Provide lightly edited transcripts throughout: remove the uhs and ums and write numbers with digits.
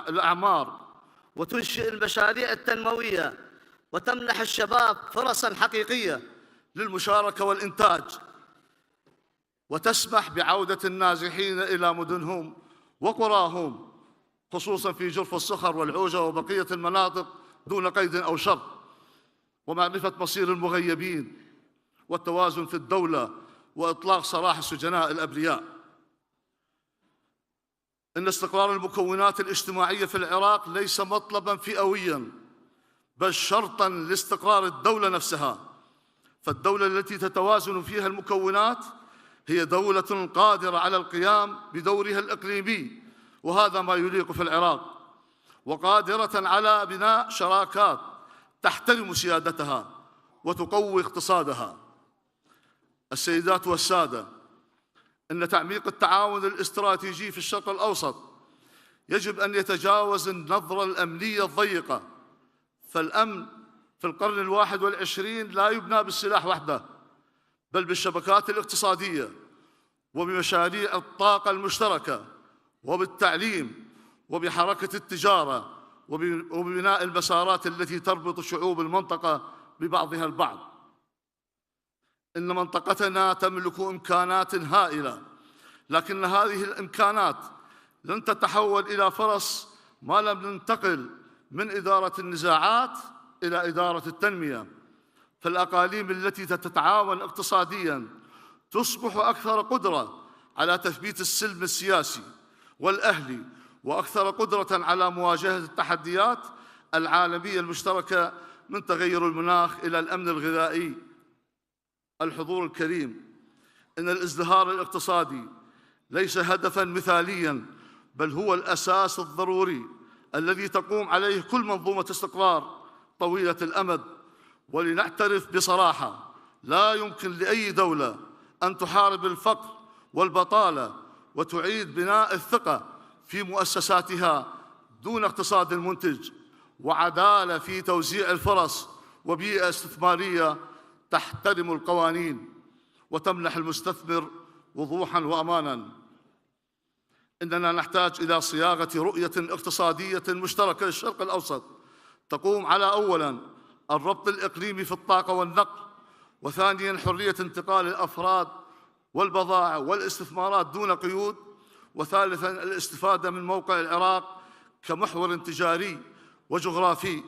الأعمار وتنشئ المشاريع التنموية وتمنح الشباب فرصاً حقيقية للمشاركة والإنتاج، وتسمح بعودة النازحين إلى مدنهم وقراهم، خصوصاً في جرف الصخر والعوجة وبقية المناطق دون قيد أو شرط، ومعرفة مصير المغيبين والتوازن في الدولة وإطلاق سراح السجناء الأبرياء. إن استقرار المكونات الاجتماعية في العراق ليس مطلباً فئوياً، بل شرطاً لاستقرار الدولة نفسها، فالدولة التي تتوازن فيها المكونات هي دولة قادرة على القيام بدورها الإقليمي، وهذا ما يليق في العراق، وقادرة على بناء شراكات تحترم سيادتها وتقوي اقتصادها. السيدات والسادة، إن تعميق التعاون الاستراتيجي في الشرق الأوسط يجب أن يتجاوز النظرة الأمنية الضيقة، فالأمن في القرن ال21 لا يبنى بالسلاح وحده، بل بالشبكات الاقتصادية وبمشاريع الطاقة المشتركة وبالتعليم وبحركة التجارة وببناء المسارات التي تربط شعوب المنطقة ببعضها البعض. إن منطقتنا تملك إمكانات هائلة، لكن هذه الإمكانات لن تتحول إلى فرص ما لم ننتقل من إدارة النزاعات إلى إدارة التنمية. فالأقاليم التي تتعاون اقتصادياً تصبح أكثر قدرة على تثبيت السلم السياسي والأهلي، وأكثر قدرة على مواجهة التحديات العالمية المشتركة، من تغير المناخ إلى الأمن الغذائي. الحضور الكريم، إن الازدهار الاقتصادي ليس هدفاً مثالياً، بل هو الأساس الضروري الذي تقوم عليه كل منظومة استقرار طويلة الأمد. ولنعترف بصراحة، لا يمكن لأي دولة أن تحارب الفقر والبطالة وتعيد بناء الثقة في مؤسساتها دون اقتصاد منتج وعدالة في توزيع الفرص وبيئة استثمارية تحترم القوانين وتمنح المستثمر وضوحاً وأماناً. إننا نحتاج إلى صياغة رؤية اقتصادية مشتركة للشرق الأوسط تقوم على أولاً الربط الإقليمي في الطاقة والنقل، وثانياً حرية انتقال الأفراد والبضائع والاستثمارات دون قيود، وثالثاً الاستفادة من موقع العراق كمحور تجاري وجغرافي،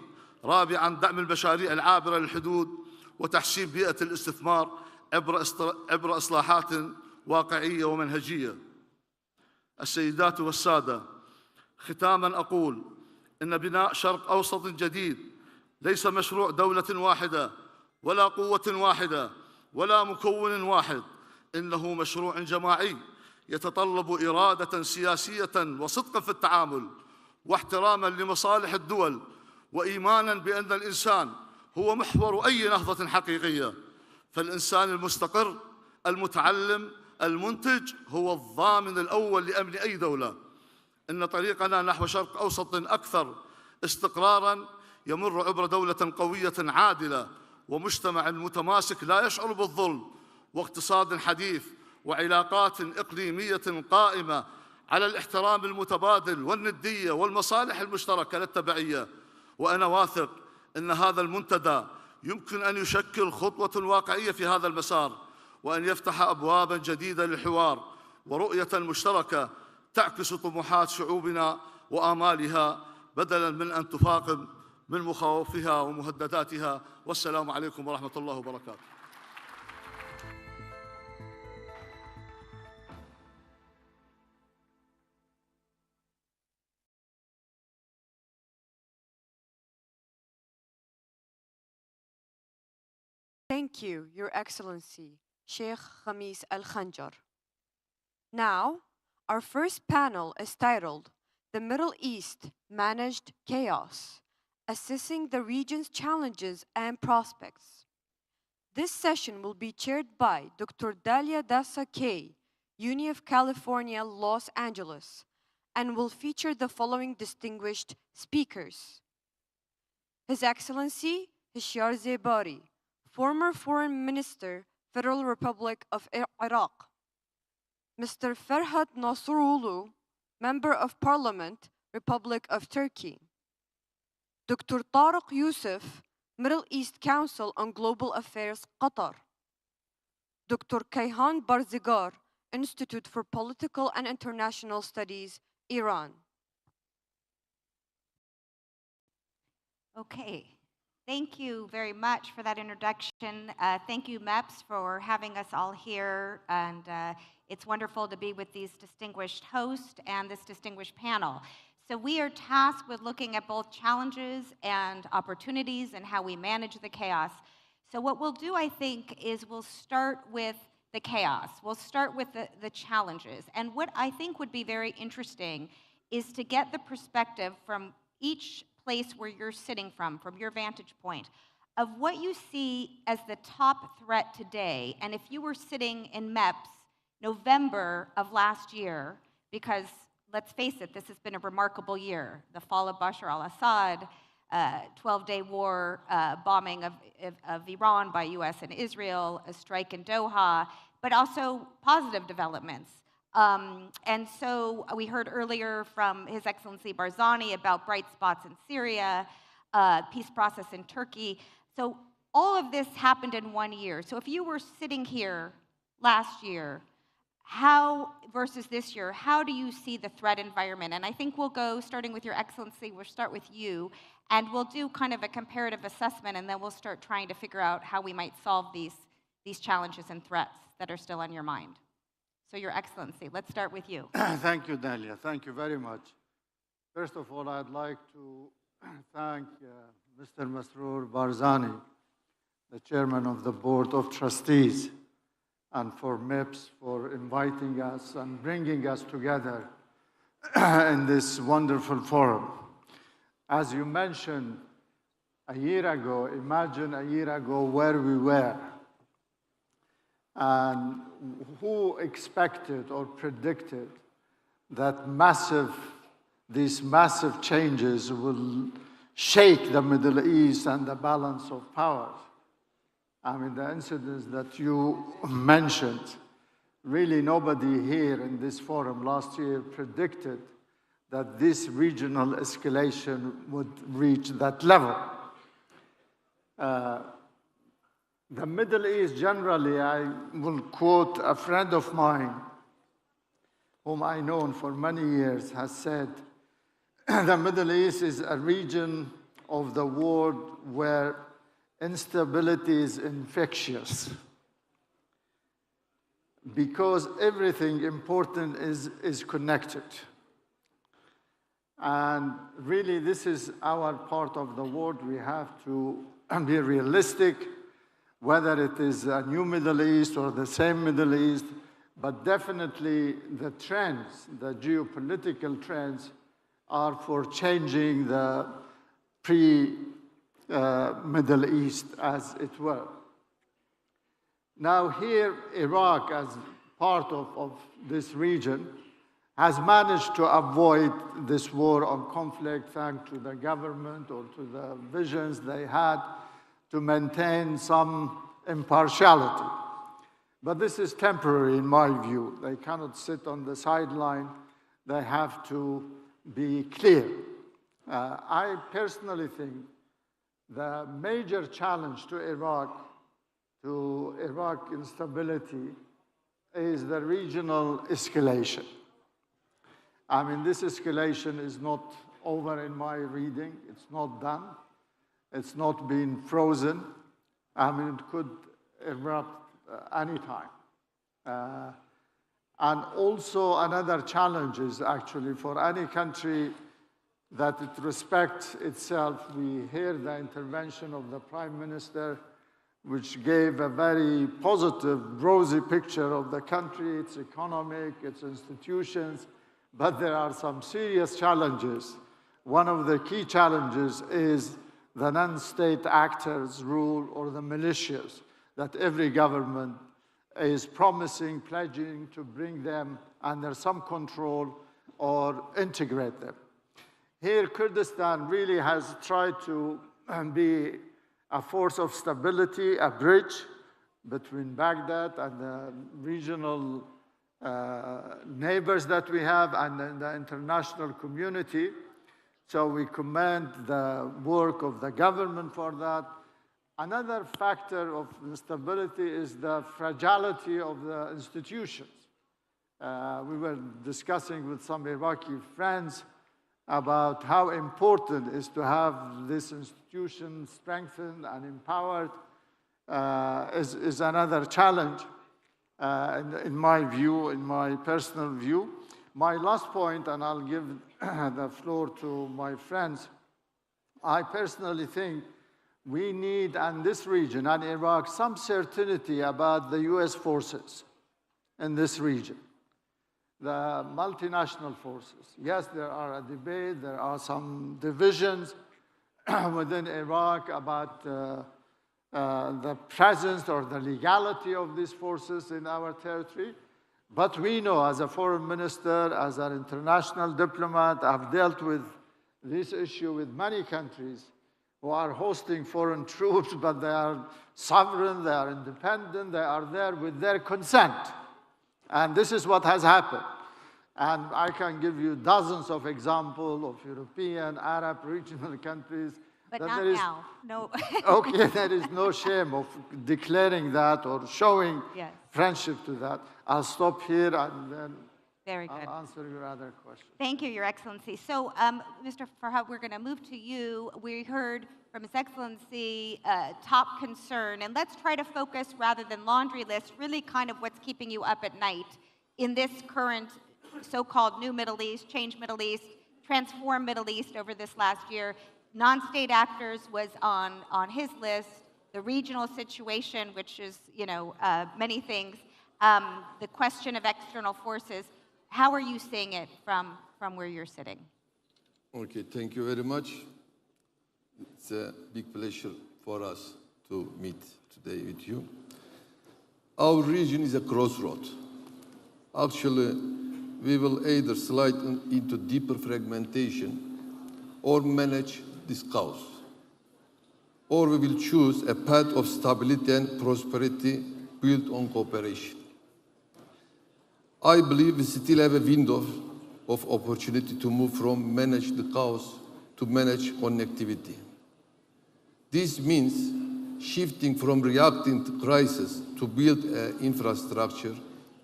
رابعاً دعم المشاريع العابرة للحدود وتحسين بيئة الاستثمار عبر إصلاحات واقعية ومنهجية. السيدات والسادة، ختاماً أقول إن بناء شرق أوسط جديد ليس مشروع دولة واحدة ولا قوة واحدة ولا مكون واحد، إنه مشروع جماعي يتطلب إرادة سياسية وصدقاً في التعامل واحتراماً لمصالح الدول، وإيماناً بأن الإنسان هو محور أي نهضة حقيقية. فالإنسان المستقر المتعلم المنتج هو الضامن الأول لأمن أي دولة. إن طريقنا نحو شرق أوسط أكثر استقراراً يمر عبر دولة قوية عادلة ومجتمع متماسك لا يشعر بالظلم، واقتصاد حديث، وعلاقات إقليمية قائمة على الاحترام المتبادل والندية والمصالح المشتركة لا التبعية. وأنا واثق أن هذا المنتدى يمكن أن يشكل خطوة واقعية في هذا المسار، وأن يفتح أبواباً جديدة للحوار ورؤية مشتركة تعكس طموحات شعوبنا وآمالها، بدلاً من أن تفاقم من مخاوفها ومهدداتها. والسلام عليكم ورحمة الله وبركاته. Thank you, Your Excellency, Sheikh Khamis Al-Khanjar. Now, our first panel is titled The Middle East Managed Chaos, Assessing the Region's Challenges and Prospects. This session will be chaired by Dr. Dalia Dassa K., Uni of California, Los Angeles, and will feature the following distinguished speakers: His Excellency Hishyar Zebari, former Foreign Minister, Federal Republic of Iraq; Mr. Ferhat Nasrullu, Member of Parliament, Republic of Turkey. Dr. Tariq Youssef, Middle East Council on Global Affairs, Qatar. Dr. Kayhan Barzigar, Institute for Political and International Studies, Iran. Okay, thank you very much for that introduction. Thank you, MEPS, for having us all here, and it's wonderful to be with these distinguished hosts and this distinguished panel. So we are tasked with looking at both challenges and opportunities and how we manage the chaos. So what we'll do, I think, is we'll start with the chaos. We'll start with the challenges. And what I think would be very interesting is to get the perspective from each place where you're sitting from your vantage point, of what you see as the top threat today. And if you were sitting in MEPS November of last year, because let's face it, this has been a remarkable year. The fall of Bashar al-Assad, 12-day war, bombing of Iran by US and Israel, a strike in Doha, but also positive developments. And so we heard earlier from His Excellency Barzani about bright spots in Syria, peace process in Turkey. So all of this happened in 1 year. So if you were sitting here last year, how versus this year, how do you see the threat environment? And I think we'll go, starting with Your Excellency, we'll start with you, and we'll do kind of a comparative assessment, and then we'll start trying to figure out how we might solve these challenges and threats that are still on your mind. So Your Excellency, let's start with you. Thank you, Dalia. Thank you very much. First of all, I'd like to thank Mr. Masroor Barzani, the chairman of the Board of Trustees, and for MEPS for inviting us and bringing us together in this wonderful forum. As you mentioned, a year ago, imagine a year ago where we were. And who expected or predicted that these massive changes will shake the Middle East and the balance of power? I mean, the incidents that you mentioned, really nobody here in this forum last year predicted that this regional escalation would reach that level. The Middle East generally, I will quote a friend of mine whom I known for many years, has said, the Middle East is a region of the world where instability is infectious because everything important is connected. And really, this is our part of the world. We have to be realistic, whether it is a new Middle East or the same Middle East, but definitely the trends, the geopolitical trends, are for changing the Middle East, as it were. Now here, Iraq, as part of this region, has managed to avoid this war on conflict thanks to the government or to the visions they had to maintain some impartiality. But this is temporary in my view. They cannot sit on the sideline. They have to be clear. I personally think the major challenge to Iraq instability, is the regional escalation. I mean, this escalation is not over in my reading. It's not done. It's not been frozen. I mean, it could erupt anytime. And also another challenge is actually for any country that it respects itself. We hear the intervention of the Prime Minister, which gave a very positive, rosy picture of the country, its economic, its institutions, but there are some serious challenges. One of the key challenges is the non-state actors rule, or the militias, that every government is promising, pledging to bring them under some control or integrate them. Here, Kurdistan really has tried to be a force of stability, a bridge between Baghdad and the regional neighbors that we have and the international community. So we commend the work of the government for that. Another factor of instability is the fragility of the institutions. We were discussing with some Iraqi friends about how important it is to have this institution strengthened and empowered is another challenge in my view, in my personal view. My last point, and I'll give the floor to my friends, I personally think we need, in this region and Iraq, some certainty about the US forces in this region. The multinational forces. Yes, there are a debate, there are some divisions within Iraq about the presence or the legality of these forces in our territory. But we know, as a foreign minister, as an international diplomat, I've dealt with this issue with many countries who are hosting foreign troops, but they are sovereign, they are independent, they are there with their consent. And this is what has happened. And I can give you dozens of examples of European, Arab, regional countries. But not now, no. Okay, there is no shame of declaring that or showing friendship to that. I'll stop here and then Very good. I'll answer your other question. Thank you, Your Excellency. So, Mr. Farhad, we're going to move to you. We heard from His Excellency top concern, and let's try to focus rather than laundry list, really kind of what's keeping you up at night in this current so-called new Middle East, change Middle East, transform Middle East over this last year. Non-state actors was on his list, the regional situation, which is, many things, the question of external forces. How are you seeing it from where you're sitting? Okay, thank you very much. It's a big pleasure for us to meet today with you. Our region is a crossroad. Actually, we will either slide into deeper fragmentation or manage this chaos, or we will choose a path of stability and prosperity built on cooperation. I believe we still have a window of opportunity to move from manage the chaos to manage connectivity. This means shifting from reacting to crisis to build an infrastructure,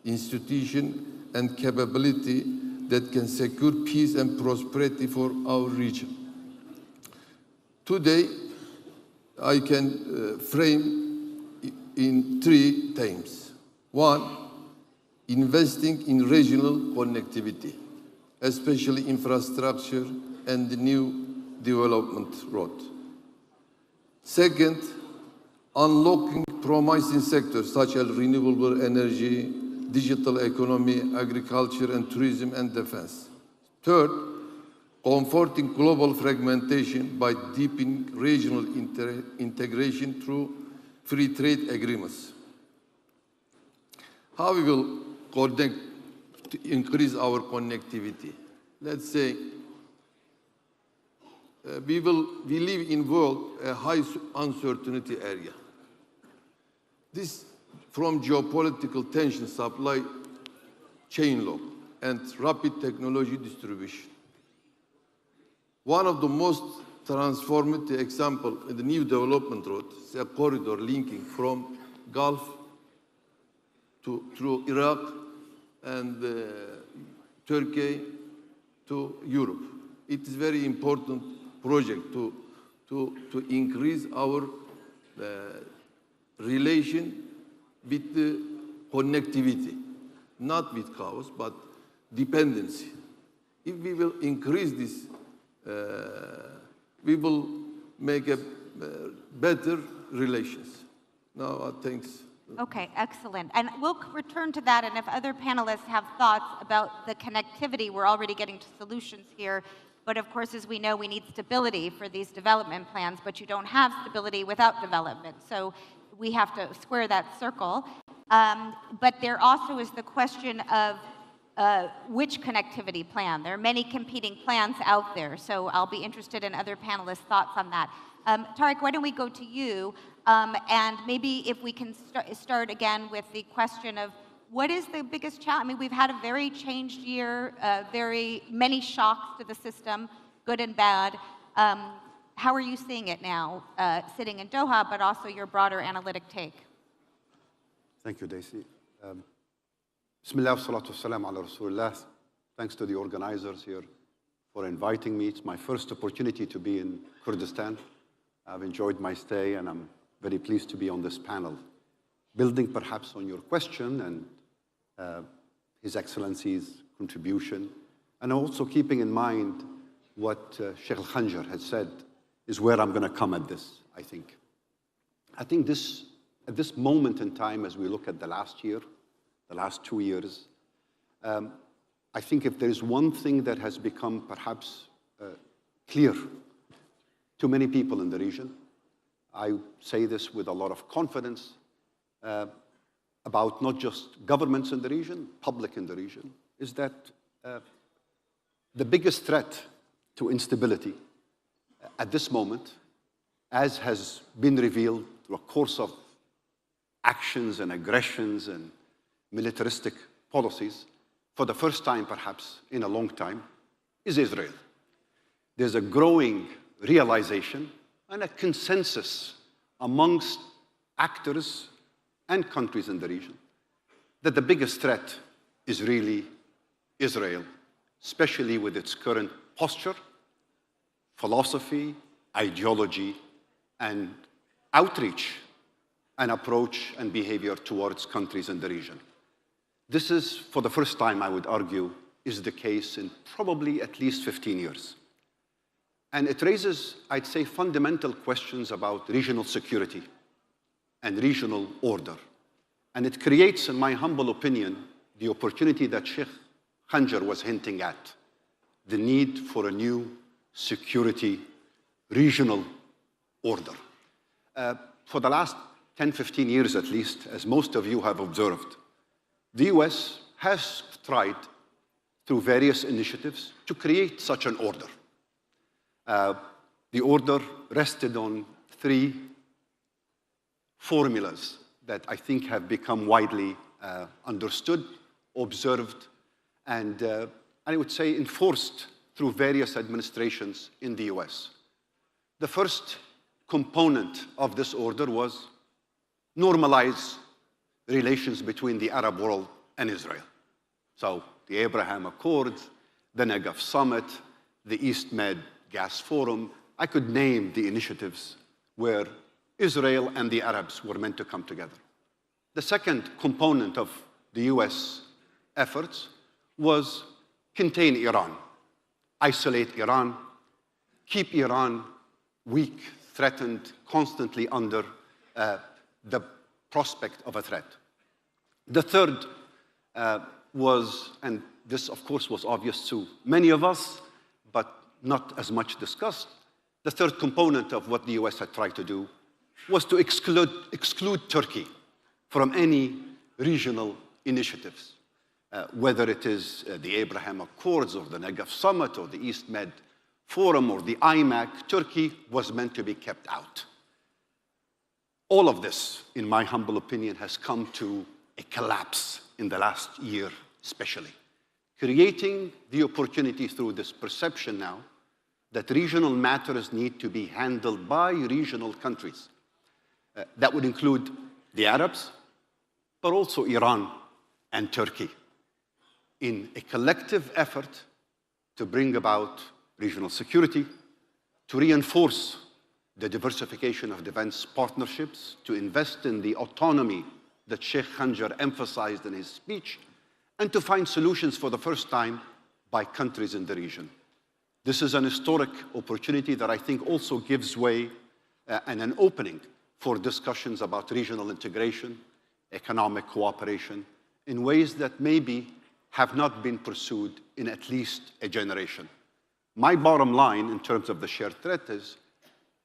institution, and capability that can secure peace and prosperity for our region. Today, I can frame in 3 themes. 1, investing in regional connectivity, especially infrastructure and the new development road. Second, unlocking promising sectors such as renewable energy, digital economy, agriculture and tourism and defense. Third, comforting global fragmentation by deepening regional integration through free trade agreements. How we will connect to increase our connectivity? Let's say we live in world a high uncertainty area. This from geopolitical tension, supply chain lock, and rapid technology distribution. One of the most transformative example in the new development road is a corridor linking from Gulf through Iraq and Turkey to Europe. It is very important project to increase our relation with the connectivity, not with chaos, but dependency. If we will increase this, we will make a better relations. Now, thanks. Okay, excellent. And we'll return to that, and if other panelists have thoughts about the connectivity, we're already getting to solutions here. But of course, as we know, we need stability for these development plans, but you don't have stability without development. So we have to square that circle. But there also is the question of which connectivity plan. There are many competing plans out there, so I'll be interested in other panelists' thoughts on that. Tariq, why don't we go to you? And maybe if we can start again with the question of what is the biggest challenge? I mean, we've had a very changed year, very many shocks to the system. good and bad. How are you seeing it now, sitting in Doha, but also your broader analytic take? Thank you, Daisy. Bismillah wa salatu wa salam ala Rasulullah. Thanks to the organizers here for inviting me. It's my first opportunity to be in Kurdistan. I've enjoyed my stay, and I'm very pleased to be on this panel. Building perhaps on your question and His Excellency's contribution, and also keeping in mind what Sheikh Al-Khanjar has said is where I'm going to come at this, I think. I think at this moment in time, as we look at the last year, the last 2 years, I think if there is one thing that has become perhaps clear to many people in the region, I say this with a lot of confidence, about not just governments in the region, public in the region, is that the biggest threat to instability at this moment, as has been revealed through a course of actions and aggressions and militaristic policies, for the first time perhaps in a long time, is Israel. There's a growing realization and a consensus amongst actors and countries in the region that the biggest threat is really Israel, especially with its current posture, philosophy, ideology, and outreach and approach and behavior towards countries in the region. This is, for the first time, I would argue, is the case in probably at least 15 years. And it raises, I'd say, fundamental questions about regional security and regional order. And it creates, in my humble opinion, the opportunity that Sheikh Khanjar was hinting at, the need for a new security regional order. For the last 10, 15 years at least, as most of you have observed, the US has tried through various initiatives to create such an order. The order rested on 3 formulas that I think have become widely understood, observed, and I would say enforced through various administrations in the US. The first component of this order was normalize relations between the Arab world and Israel. So the Abraham Accords, the Negev Summit, the East Med Gas Forum, I could name the initiatives where Israel and the Arabs were meant to come together. The second component of the US efforts was contain Iran, isolate Iran, keep Iran weak, threatened, constantly under the prospect of a threat. The third was, and this of course was obvious to many of us, but not as much discussed, the third component of what the US had tried to do was to exclude Turkey from any regional initiatives, whether it is the Abraham Accords or the Negev Summit or the East Med Forum or the IMAC. Turkey was meant to be kept out. All of this, in my humble opinion, has come to a collapse in the last year especially, creating the opportunity through this perception now that regional matters need to be handled by regional countries. That would include the Arabs, but also Iran and Turkey, in a collective effort to bring about regional security, to reinforce the diversification of defense partnerships, to invest in the autonomy that Sheikh Khanjar emphasized in his speech, and to find solutions for the first time by countries in the region. This is an historic opportunity that I think also gives way and an opening for discussions about regional integration, economic cooperation, in ways that maybe have not been pursued in at least a generation. My bottom line in terms of the shared threat is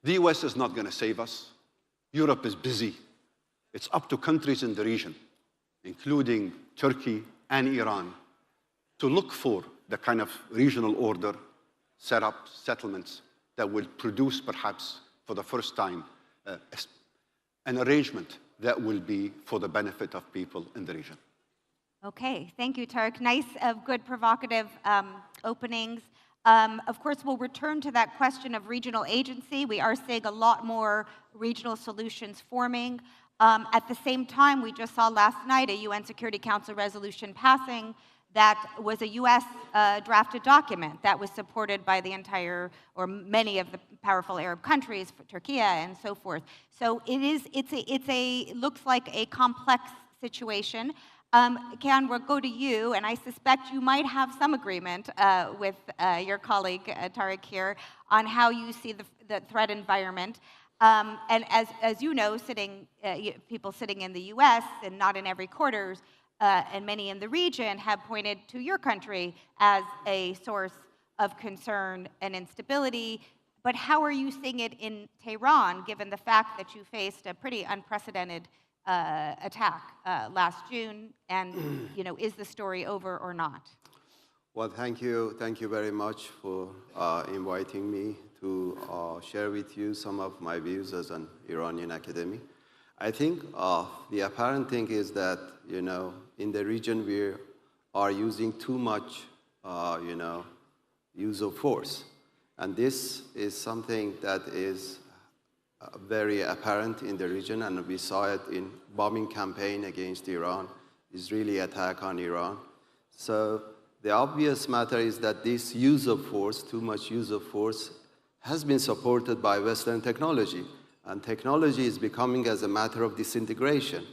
the US is not going to save us. Europe is busy. It's up to countries in the region, including Turkey and Iran, to look for the kind of regional order, settlements that will produce perhaps for the first time an arrangement that will be for the benefit of people in the region. Okay, thank you, Tarek. Nice, good, provocative openings. Of course, we'll return to that question of regional agency. We are seeing a lot more regional solutions forming. At the same time, we just saw last night a UN Security Council resolution passing that was a US drafted document that was supported by the entire, or many of the powerful Arab countries, Turkey and so forth. So it looks like a complex situation. Ken, we'll go to you, and I suspect you might have some agreement with your colleague Tariq here on how you see the threat environment. And as you know, people sitting in the U.S. and not in every quarter, and many in the region have pointed to your country as a source of concern and instability. But how are you seeing it in Tehran, given the fact that you faced a pretty unprecedented attack last June? And is the story over or not? Well, thank you very much for inviting me to share with you some of my views as an Iranian academic. I think the apparent thing is that, in the region we are using too much, use of force. And this is something that is very apparent in the region, and we saw it in bombing campaign against Iran, Israeli attack on Iran. So the obvious matter is that this use of force, too much use of force, has been supported by Western technology. And technology is becoming as a matter of disintegration.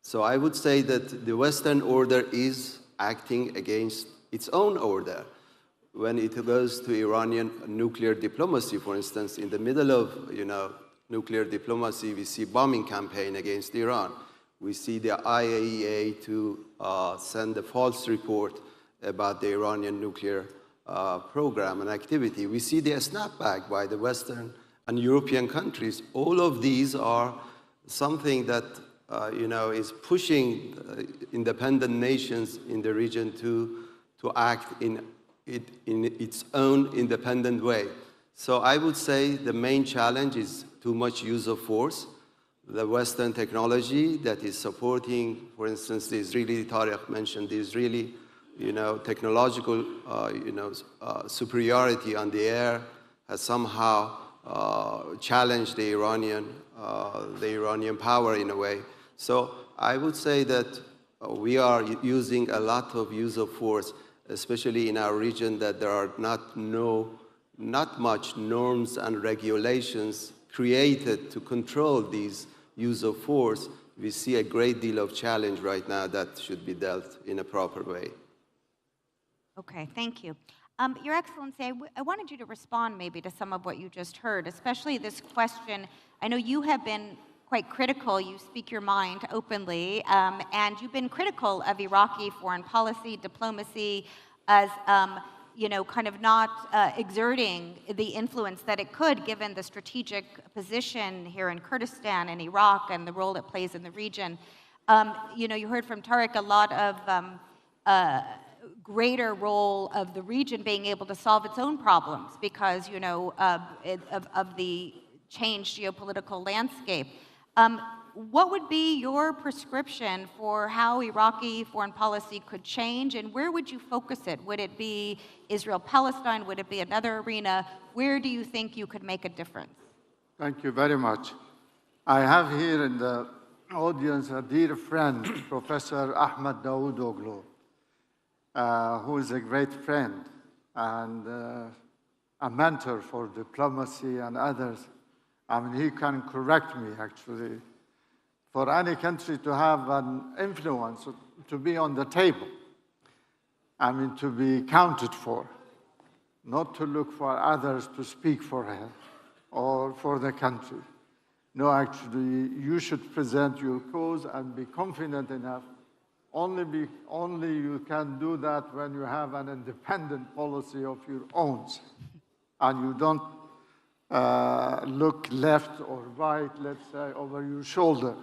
So I would say that the Western order is acting against its own order. When it goes to Iranian nuclear diplomacy, for instance, in the middle of, nuclear diplomacy, we see bombing campaign against Iran. We see the IAEA to send a false report about the Iranian nuclear program and activity. We see the snapback by the Western and European countries. All of these are something that is pushing independent nations in the region to act in its own independent way. So I would say the main challenge is too much use of force. The Western technology that is supporting, for instance, the Israeli, Tariq mentioned the Israeli, technological, superiority on the air has somehow challenged the Iranian power in a way. So I would say that we are using a lot of use of force, especially in our region, that there are not much norms and regulations created to control these use of force. We see a great deal of challenge right now that should be dealt in a proper way. Okay, thank you. Your Excellency, I wanted you to respond maybe to some of what you just heard, especially this question. I know you have been quite critical. You speak your mind openly, and you've been critical of Iraqi foreign policy, diplomacy, as kind of not exerting the influence that it could, given the strategic position here in Kurdistan and Iraq and the role it plays in the region. You heard from Tariq a lot of greater role of the region being able to solve its own problems because, of the changed geopolitical landscape. What would be your prescription for how Iraqi foreign policy could change, and where would you focus it? Would it be Israel-Palestine? Would it be another arena? Where do you think you could make a difference? Thank you very much. I have here in the audience a dear friend, Professor Ahmed Dawoodoglu, who is a great friend and a mentor for diplomacy and others. I mean, he can correct me, actually. For any country to have an influence, to be on the table, I mean, to be counted for, not to look for others to speak for her or for the country. No, actually, you should present your cause and be confident enough. Only you can do that when you have an independent policy of your own, and you don't look left or right, let's say, over your shoulder.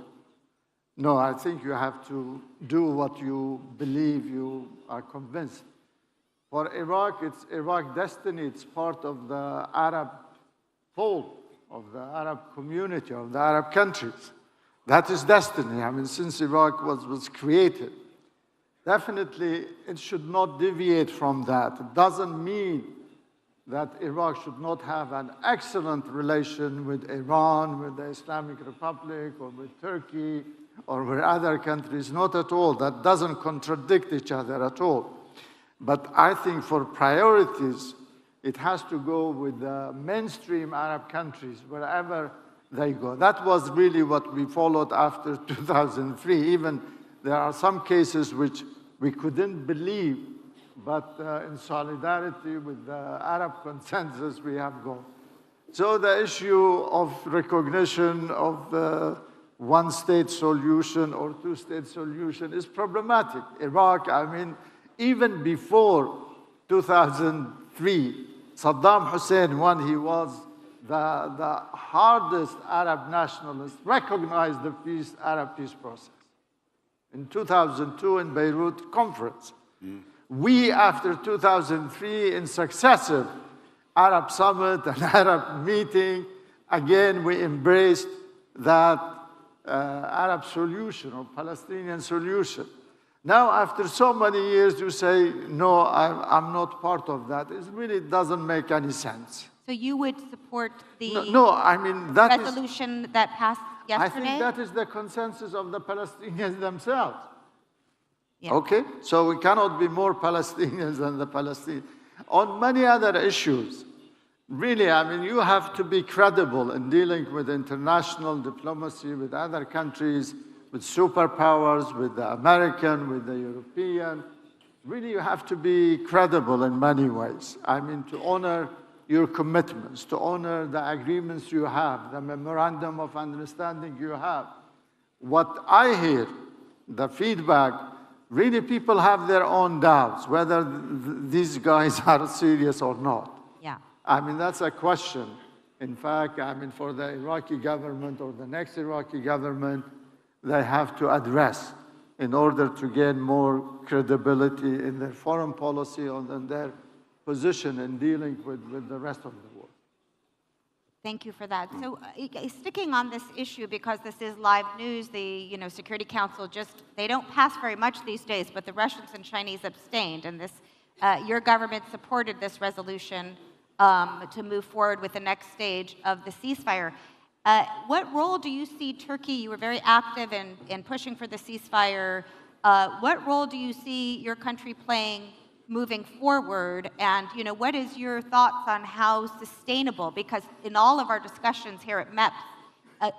No, I think you have to do what you believe, you are convinced. For Iraq, it's Iraq destiny. It's part of the Arab fold, of the Arab community, of the Arab countries. That is destiny. I mean, since Iraq was created. Definitely, it should not deviate from that. It doesn't mean that Iraq should not have an excellent relation with Iran, with the Islamic Republic, or with Turkey, or with other countries. Not at all. That doesn't contradict each other at all. But I think for priorities, it has to go with the mainstream Arab countries, wherever they go. That was really what we followed after 2003. Even there are some cases which we couldn't believe, but in solidarity with the Arab consensus, we have gone. So the issue of recognition of the one-state solution or two-state solution is problematic. Iraq, I mean, even before 2003, Saddam Hussein, when he was the hardest Arab nationalist, recognized the Arab peace process. In 2002 in Beirut conference. We, after 2003, in successive Arab summit and Arab meeting, again, we embraced that Arab solution or Palestinian solution. Now, after so many years, you say, no, I'm not part of that. It really doesn't make any sense. So you would support the No, I mean, that resolution that passed yesterday? I think that is the consensus of the Palestinians themselves. Yeah. Okay? So we cannot be more Palestinians than the Palestinians. On many other issues, really, I mean, you have to be credible in dealing with international diplomacy, with other countries, with superpowers, with the American, with the European. Really, you have to be credible in many ways. I mean, to honor your commitments, to honor the agreements you have, the memorandum of understanding you have. What I hear, the feedback, really people have their own doubts whether these guys are serious or not. Yeah. I mean, that's a question. In fact, I mean, for the Iraqi government or the next Iraqi government, they have to address in order to gain more credibility in their foreign policy and in their position in dealing with the rest of the world. Thank you for that. So sticking on this issue, because this is live news, the Security Council they don't pass very much these days, but the Russians and Chinese abstained, and your government supported this resolution to move forward with the next stage of the ceasefire. What role do you see Turkey? You were very active in pushing for the ceasefire. What role do you see your country playing moving forward? And what is your thoughts on how sustainable? Because in all of our discussions here at MEPS,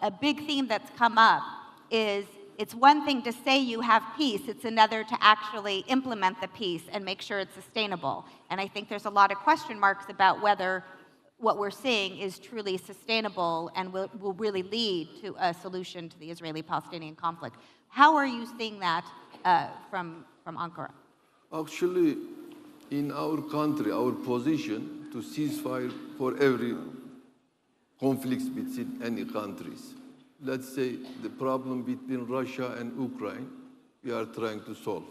a big theme that's come up is it's one thing to say you have peace, it's another to actually implement the peace and make sure it's sustainable. And I think there's a lot of question marks about whether what we're seeing is truly sustainable and will really lead to a solution to the Israeli-Palestinian conflict. How are you seeing that from Ankara? Actually, in our country, our position to ceasefire for every conflicts between any countries. Let's say the problem between Russia and Ukraine, we are trying to solve.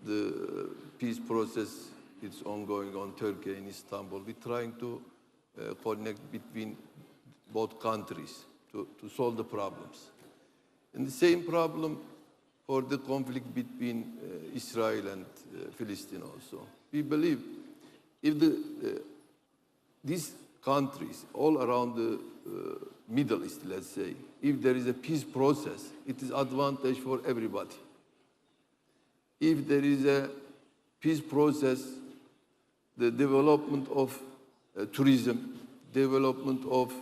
The peace process is ongoing on Turkey and Istanbul. We're trying to connect between both countries to solve the problems. And the same problem for the conflict between Israel and Palestine also. We believe if these countries all around the Middle East, let's say, if there is a peace process, it is advantage for everybody. If there is a peace process, the development of tourism, development of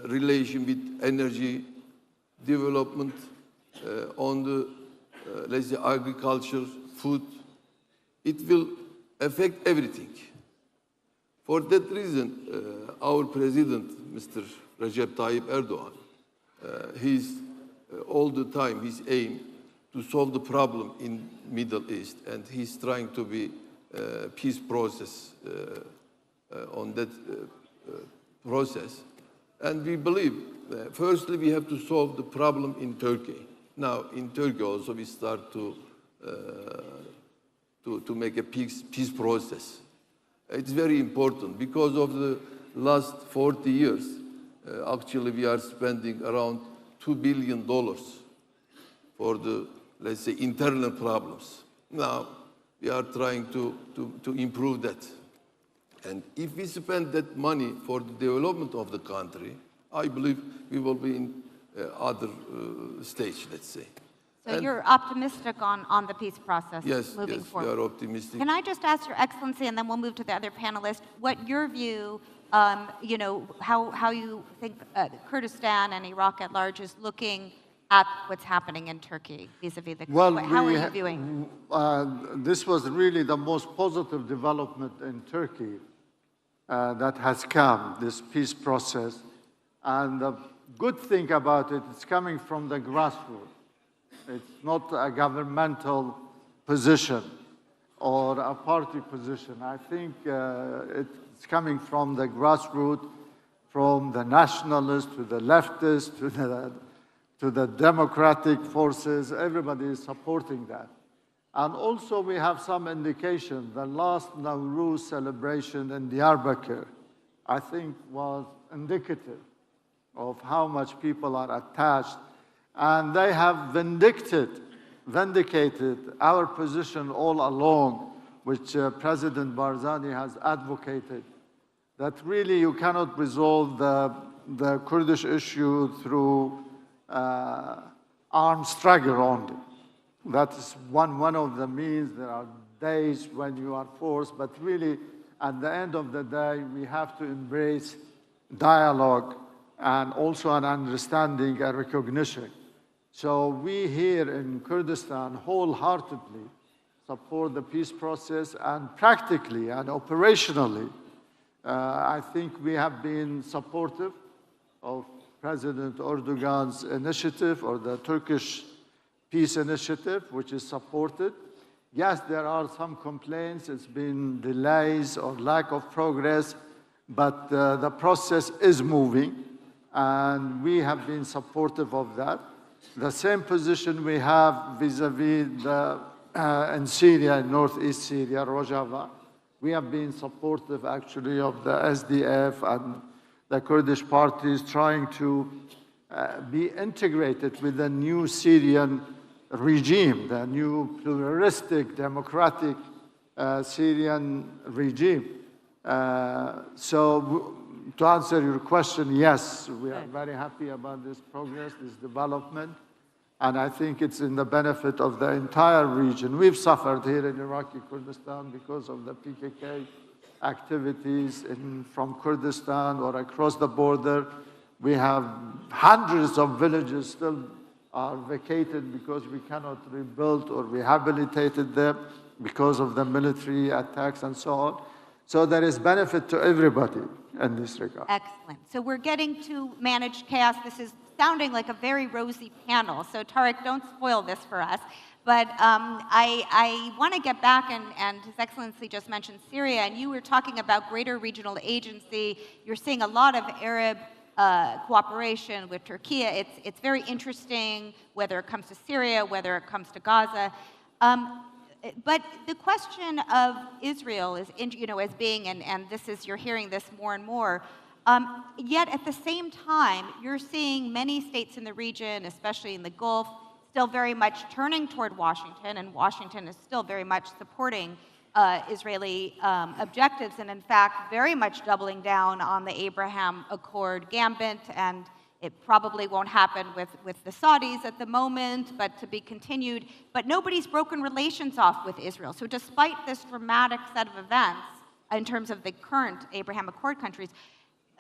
relation with energy, development on the, let's say, agriculture, food, it will affect everything. For that reason, our president, Mr. Recep Tayyip Erdogan, all the time his aim to solve the problem in Middle East, and he's trying to be peace process on that process. And we believe, firstly, we have to solve the problem in Turkey. Now, in Turkey also, we start to make a peace process. It's very important because of the last 40 years. Actually, we are spending around $2 billion for the, let's say, internal problems. Now, we are trying to improve that. And if we spend that money for the development of the country, I believe we will be in other stage, let's say. So you're optimistic on the peace process Yes, moving yes, forward? we are optimistic. Can I just ask Your Excellency, and then we'll move to the other panelists, what your view, you know, how you think Kurdistan and Iraq at large is looking at what's happening in Turkey vis-a-vis the Well, how are you viewing? This was really the most positive development in Turkey that has come, this peace process. And the good thing about it, it's coming from the grassroots. It's not a governmental position or a party position. I think it's coming from the grassroots, from the nationalists to the leftists to the democratic forces. Everybody is supporting that. And also we have some indication. The last Nowruz celebration in Diyarbakir, I think, was indicative of how much people are attached. And they have vindicated our position all along, which President Barzani has advocated, that really you cannot resolve the Kurdish issue through armed struggle only. That is one of the means. There are days when you are forced, but really, at the end of the day, we have to embrace dialogue and also an understanding and recognition. So we here in Kurdistan wholeheartedly support the peace process, and practically and operationally, I think we have been supportive of President Erdogan's initiative, or the Turkish peace initiative, which is supported. Yes, there are some complaints. It's been delays or lack of progress, but the process is moving, and we have been supportive of that. The same position we have vis-a-vis in Syria, in northeast Syria, Rojava. We have been supportive, actually, of the SDF and the Kurdish parties trying to be integrated with the new Syrian regime, the new pluralistic, democratic Syrian regime. So to answer your question, yes, we are very happy about this progress, this development, and I think it's in the benefit of the entire region. We've suffered here in Iraqi Kurdistan because of the PKK activities from Kurdistan or across the border. We have hundreds of villages still are vacated because we cannot rebuild or rehabilitate them because of the military attacks and so on. So there is benefit to everybody in this regard. Excellent. So we're getting to manage chaos. This is sounding like a very rosy panel. So Tariq, don't spoil this for us. But I want to get back, and His Excellency just mentioned Syria, and you were talking about greater regional agency. You're seeing a lot of Arab cooperation with Turkey. It's very interesting, whether it comes to Syria, whether it comes to Gaza. But the question of Israel is, you know, as being, and this is, you're hearing this more and more, yet at the same time, you're seeing many states in the region, especially in the Gulf, still very much turning toward Washington, and Washington is still very much supporting Israeli objectives, and in fact, very much doubling down on the Abraham Accord gambit, and it probably won't happen with the Saudis at the moment, but to be continued. But nobody's broken relations off with Israel. So despite this dramatic set of events in terms of the current Abraham Accord countries,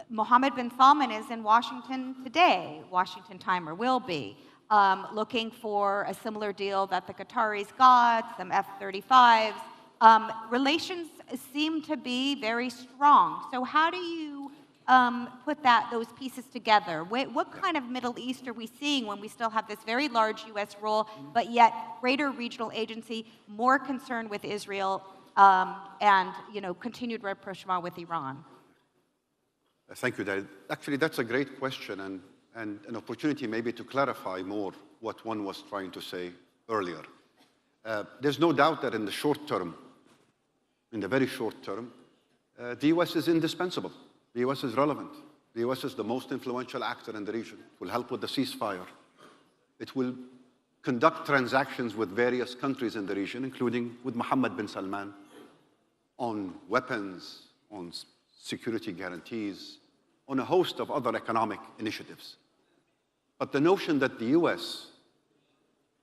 Mohammed bin Salman is in Washington today, Washington time, or will be, looking for a similar deal that the Qataris got, some F-35s. Relations seem to be very strong. So how do you put those pieces together? What kind of Middle East are we seeing when we still have this very large U.S. role, but yet greater regional agency, more concern with Israel, and continued rapprochement with Iran? Thank you, David. Actually, that's a great question, and an opportunity maybe to clarify more what one was trying to say earlier. There's no doubt that in the short term, in the very short term, the U.S. is indispensable. The U.S. is relevant. The U.S. is the most influential actor in the region. It will help with the ceasefire. It will conduct transactions with various countries in the region, including with Mohammed bin Salman, on weapons, on security guarantees, on a host of other economic initiatives. But the notion that the US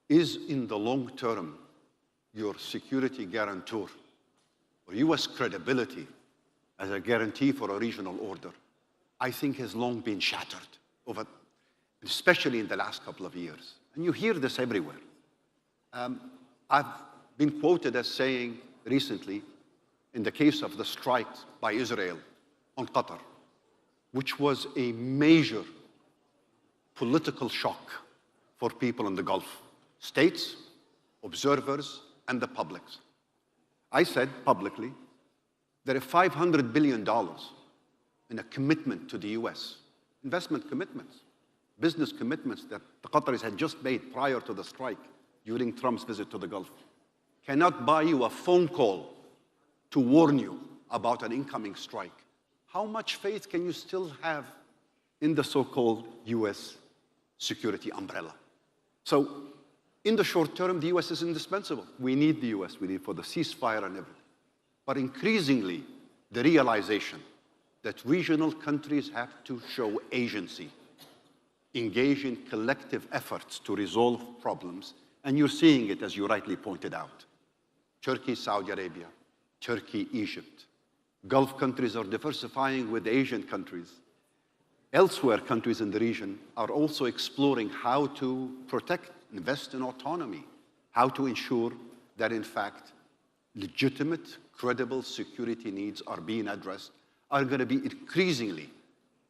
is in the long term your security guarantor, or US credibility as a guarantee for a regional order, I think has long been shattered, especially in the last couple of years. And you hear this everywhere. I've been quoted as saying recently, in the case of the strike by Israel on Qatar, which was a major political shock for people in the Gulf, states, observers, and the public. I said publicly, there are $500 billion in a commitment to the US, investment commitments, business commitments that the Qataris had just made prior to the strike during Trump's visit to the Gulf. Cannot buy you a phone call to warn you about an incoming strike. How much faith can you still have in the so-called US security umbrella? So in the short term, the US is indispensable. We need the US, we need for the ceasefire and everything. But increasingly, the realization that regional countries have to show agency, engage in collective efforts to resolve problems, and you're seeing it, as you rightly pointed out. Turkey, Saudi Arabia, Turkey, Egypt. Gulf countries are diversifying with Asian countries. Elsewhere, countries in the region are also exploring how to protect, invest in autonomy, how to ensure that, in fact, legitimate, credible security needs are being addressed, are going to be increasingly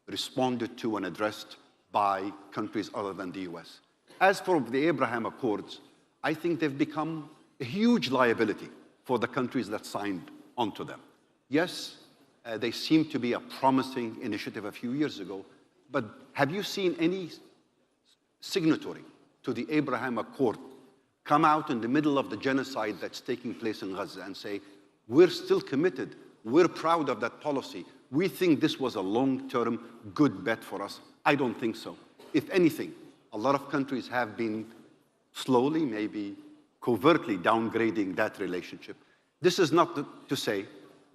responded to and addressed by countries other than the US. As for the Abraham Accords, I think they've become a huge liability for the countries that signed onto them. Yes, they seem to be a promising initiative a few years ago, but have you seen any signatory to the Abraham Accord come out in the middle of the genocide that's taking place in Gaza and say, we're still committed, we're proud of that policy, we think this was a long-term good bet for us? I don't think so. If anything, a lot of countries have been slowly, maybe covertly downgrading that relationship. This is not to say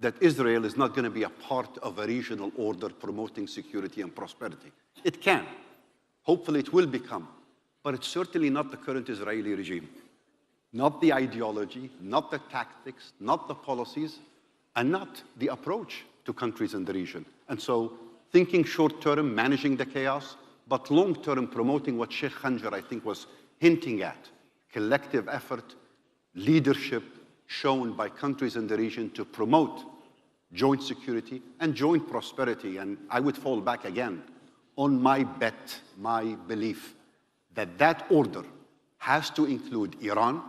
that Israel is not going to be a part of a regional order promoting security and prosperity. It can. Hopefully it will become. But it's certainly not the current Israeli regime. Not the ideology, not the tactics, not the policies, and not the approach to countries in the region. And so thinking short-term, managing the chaos, but long-term promoting what Sheikh Khanjar, I think, was hinting at, collective effort, leadership shown by countries in the region to promote joint security and joint prosperity. And I would fall back again on my bet, my belief, that that order has to include Iran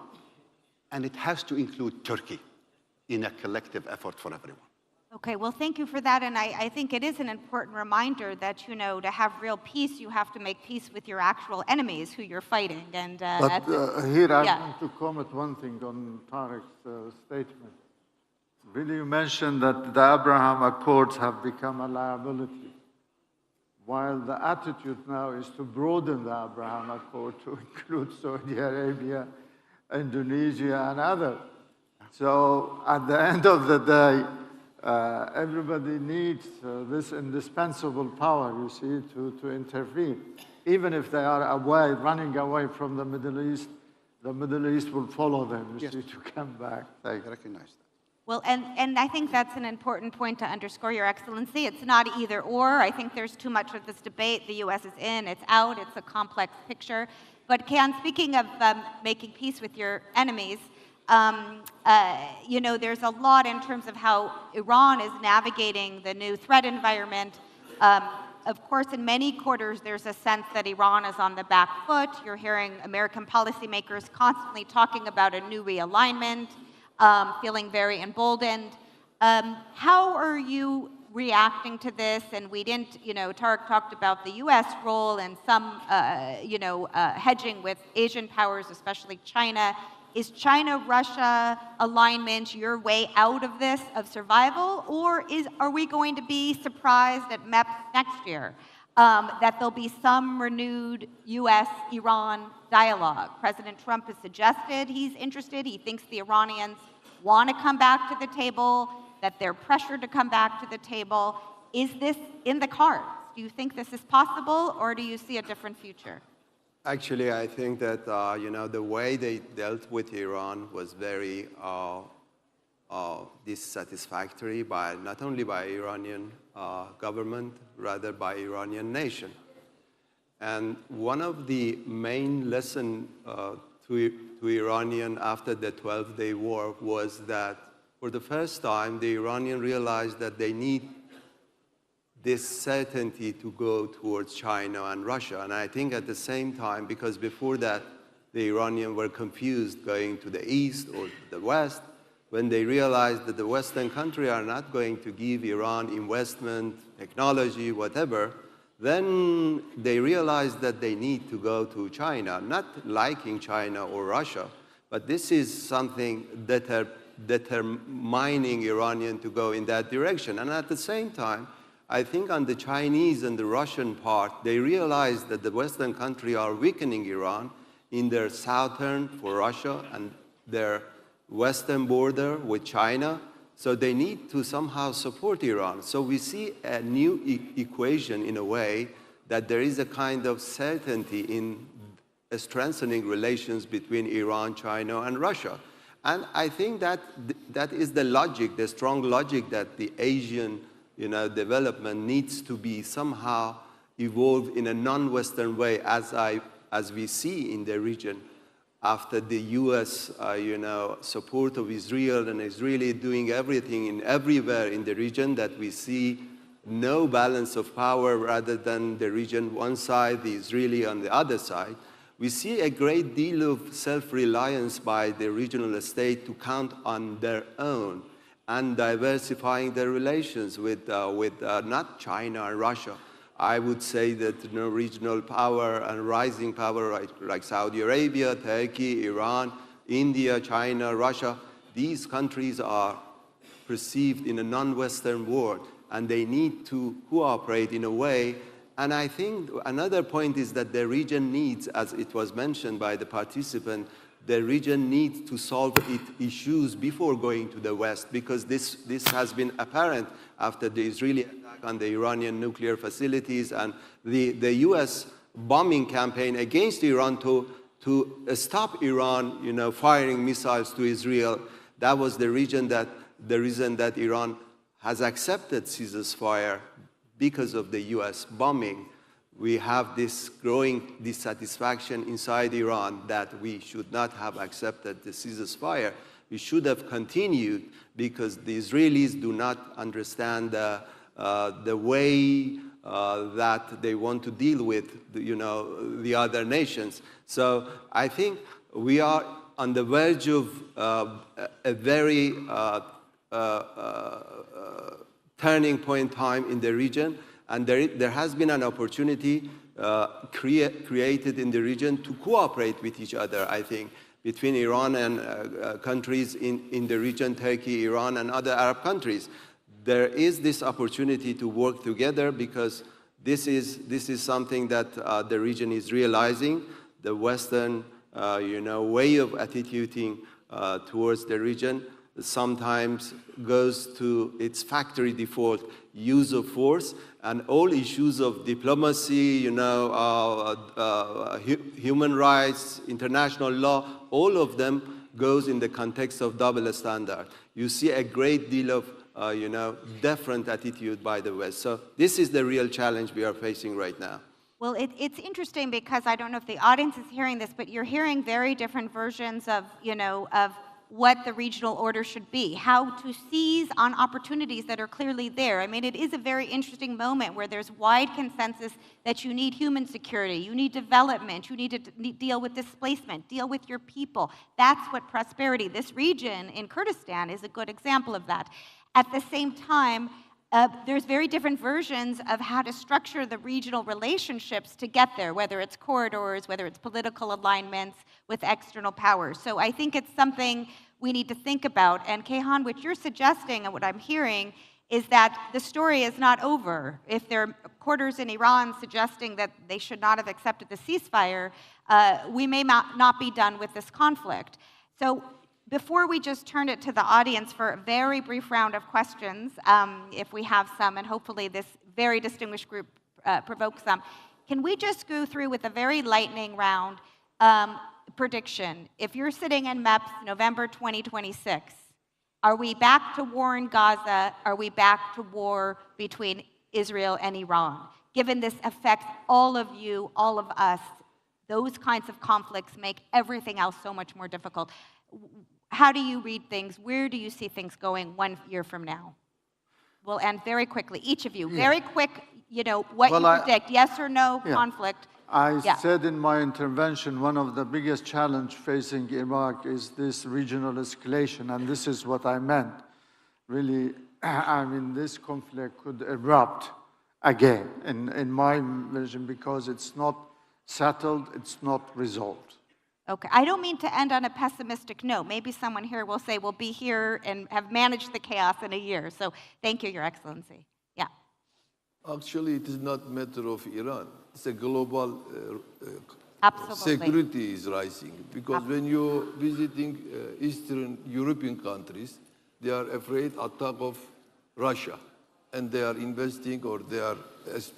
and it has to include Turkey in a collective effort for everyone. Okay, well, thank you for that. And I think it is an important reminder that, you know, to have real peace, you have to make peace with your actual enemies who you're fighting. And here I want to comment one thing on Tariq's statement. Really, you mentioned that the Abraham Accords have become a liability, while the attitude now is to broaden the Abraham Accord to include Saudi Arabia, Indonesia, and others. So at the end of the day, everybody needs this indispensable power, you see, to intervene. Even if they are running away from the Middle East will follow them, you see, to come back. I recognize that. Well, and I think that's an important point to underscore, Your Excellency. It's not either or. I think there's too much of this debate. The U.S. is in, it's out, it's a complex picture. But Ken, speaking of making peace with your enemies, you know, there's a lot in terms of how Iran is navigating the new threat environment. Of course, in many quarters, there's a sense that Iran is on the back foot. You're hearing American policymakers constantly talking about a new realignment, feeling very emboldened. How are you reacting to this? And we didn't, you know, Tariq talked about the U.S. role and some, you know, hedging with Asian powers, especially China. Is China-Russia alignment your way out of this, of survival, or are we going to be surprised at MEPS next year that there'll be some renewed U.S.-Iran dialogue? President Trump has suggested he's interested. He thinks the Iranians want to come back to the table, that they're pressured to come back to the table. Is this in the cards? Do you think this is possible, or do you see a different future? Actually, I think that the way they dealt with Iran was very dissatisfactory not only by Iranian government, rather by Iranian nation. And one of the main lessons to Iranian after the 12-day war was that for the first time, the Iranian realized that they need this certainty to go towards China and Russia. And I think at the same time, because before that, the Iranians were confused going to the east or the west, when they realized that the Western countries are not going to give Iran investment, technology, whatever, then they realized that they need to go to China, not liking China or Russia, but this is something determining Iranian to go in that direction. And at the same time, I think on the Chinese and the Russian part, they realized that the Western countries are weakening Iran in their southern for Russia and their western border with China. So they need to somehow support Iran. So we see a new equation in a way that there is a kind of certainty in strengthening relations between Iran, China, and Russia. And I think that that is the logic, the strong logic that the Asian development needs to be somehow evolved in a non-Western way, as we see in the region after the U.S. Support of Israel and Israeli doing everything everywhere in the region, that we see no balance of power rather than the region one side, the Israeli on the other side. We see a great deal of self-reliance by the regional state to count on their own and diversifying their relations with not China and Russia. I would say that regional power and rising power like Saudi Arabia, Turkey, Iran, India, China, Russia, these countries are perceived in a non-Western world, and they need to cooperate in a way. And I think another point is that the region needs, as it was mentioned by the participant, the region needs to solve its issues before going to the West, because this has been apparent after the Israeli attack on the Iranian nuclear facilities and the U.S. bombing campaign against Iran to stop Iran, firing missiles to Israel. That was the reason that Iran has accepted ceasefire because of the U.S. bombing. We have this growing dissatisfaction inside Iran that we should not have accepted the ceasefire. We should have continued, because the Israelis do not understand the way that they want to deal with the other nations. So I think we are on the verge of a very turning point time in the region. And there has been an opportunity created in the region to cooperate with each other, I think, between Iran and countries in the region, Turkey, Iran, and other Arab countries. There is this opportunity to work together, because this is something that the region is realizing. The Western way of attituding towards the region sometimes goes to its factory default use of force, and all issues of diplomacy, human rights, international law, all of them goes in the context of double standard. You see a great deal of different attitude by the West. So this is the real challenge we are facing right now. Well, it's interesting, because I don't know if the audience is hearing this, but you're hearing very different versions of what the regional order should be, how to seize on opportunities that are clearly there. I mean, it is a very interesting moment where there's wide consensus that you need human security, you need development, you need to deal with displacement, deal with your people. That's what prosperity. This region in Kurdistan is a good example of that. At the same time, there's very different versions of how to structure the regional relationships to get there, whether it's corridors, whether it's political alignments with external powers. So I think it's something we need to think about. And Kayhan, what you're suggesting and what I'm hearing is that the story is not over. If there are quarters in Iran suggesting that they should not have accepted the ceasefire, we may not be done with this conflict. So before we just turn it to the audience for a very brief round of questions, if we have some, and hopefully this very distinguished group provokes some, can we just go through with a very lightning round prediction? If you're sitting in MEPS November 2026, are we back to war in Gaza? Are we back to war between Israel and Iran? Given this affects all of you, all of us, those kinds of conflicts make everything else so much more difficult. How do you read things? Where do you see things going 1 year from now? We'll end very quickly. Each of you, very quick, what you predict, yes or no conflict. I said in my intervention, one of the biggest challenge facing Iraq is this regional escalation, and this is what I meant. Really, I mean, this conflict could erupt again, in my vision, because it's not settled, it's not resolved. Okay, I don't mean to end on a pessimistic note. Maybe someone here will say, we'll be here and have managed the chaos in a year. So thank you, Your Excellency. Yeah. Actually, it is not a matter of Iran. It's a global security is rising. Because when you're visiting Eastern European countries, they are afraid attack of Russia. And they are investing, or their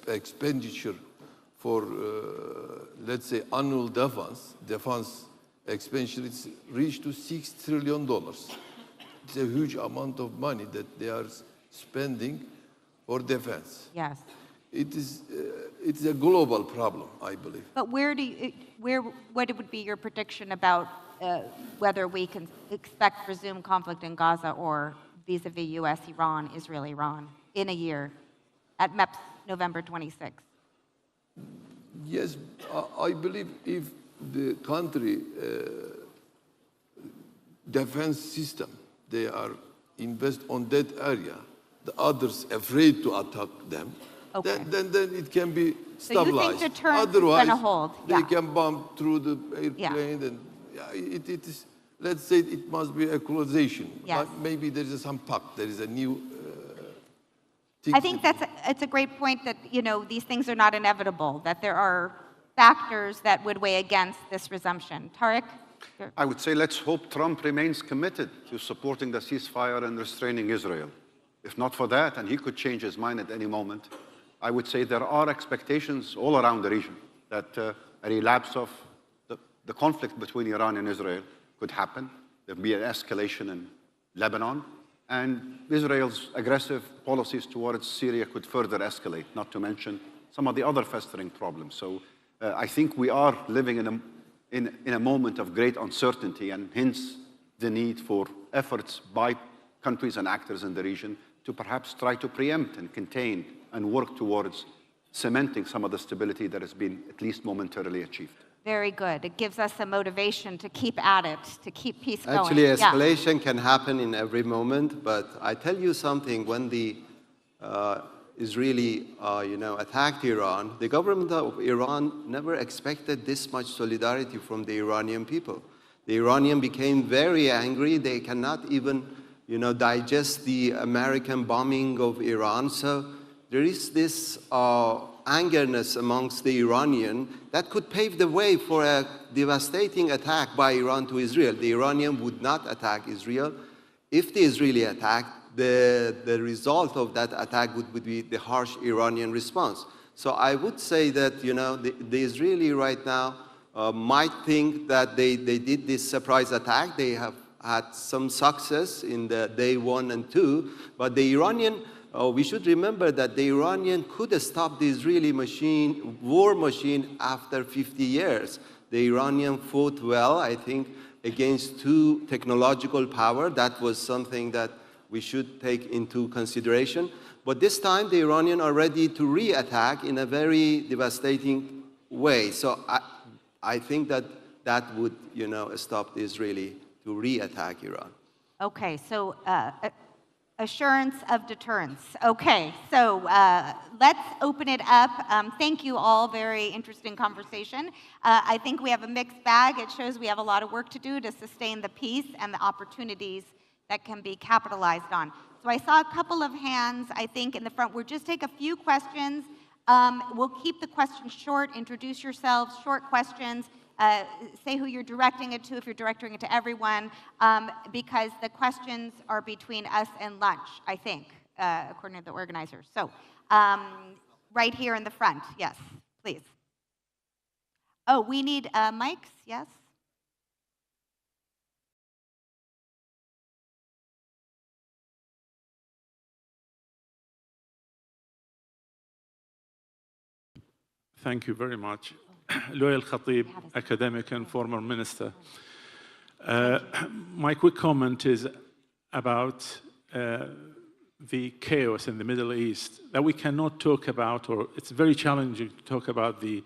expenditure for, let's say, annual defense expenditure is reached to $6 trillion. It's a huge amount of money that they are spending for defense. Yes. It's a global problem, I believe. But what would be your prediction about whether we can expect resumed conflict in Gaza or vis-a-vis U.S., Iran, Israel, Iran in a year at MEPS November 26th? Yes, I believe if the country defense system, they are invest on that area, the others afraid to attack them, then it can be stabilized. So you think deterrence Otherwise, is going to hold? They can bomb through the airplane, and it is. Let's say it must be equalization. Yes. But maybe there is some pact. There is a new. I think it's a great point that these things are not inevitable. That there are factors that would weigh against this resumption. Tariq? I would say let's hope Trump remains committed to supporting the ceasefire and restraining Israel. If not for that, and he could change his mind at any moment, I would say there are expectations all around the region that a relapse of the conflict between Iran and Israel could happen. There'd be an escalation in Lebanon, and Israel's aggressive policies towards Syria could further escalate, not to mention some of the other festering problems. So I think we are living in a moment of great uncertainty, and hence the need for efforts by countries and actors in the region to perhaps try to preempt and contain and work towards cementing some of the stability that has been at least momentarily achieved. Very good. It gives us a motivation to keep at it, to keep peace going. Actually, escalation can happen in every moment, but I tell you something, when the Israeli, attacked Iran, the government of Iran never expected this much solidarity from the Iranian people. The Iranian became very angry. They cannot even, digest the American bombing of Iran. So there is this angerness amongst the Iranian that could pave the way for a devastating attack by Iran to Israel. The Iranian would not attack Israel. If the Israeli attacked, the result of that attack would be the harsh Iranian response. So I would say that, the Israeli right now might think that they did this surprise attack. They have had some success in the day 1 and 2, but the Iranian, we should remember that the Iranian could stop the Israeli war machine after 50 years. The Iranian fought well, I think, against 2 technological power. That was something that we should take into consideration. But this time, the Iranians are ready to re-attack in a very devastating way. So I think that would, stop the Israeli to re-attack Iran. Okay, so assurance of deterrence. Okay, so let's open it up. Thank you all, very interesting conversation. I think we have a mixed bag. It shows we have a lot of work to do to sustain the peace and the opportunities that can be capitalized on. So I saw a couple of hands, I think, in the front. We'll just take a few questions. We'll keep the questions short. Introduce yourselves, short questions. say who you're directing it to, if you're directing it to everyone, because the questions are between us and lunch, I think, according to the organizers. So right here in the front, yes, please. Oh, we need mics, yes? Thank you very much. Loyal Khatib, academic and former minister. My quick comment is about the chaos in the Middle East that we cannot talk about, or it's very challenging to talk about the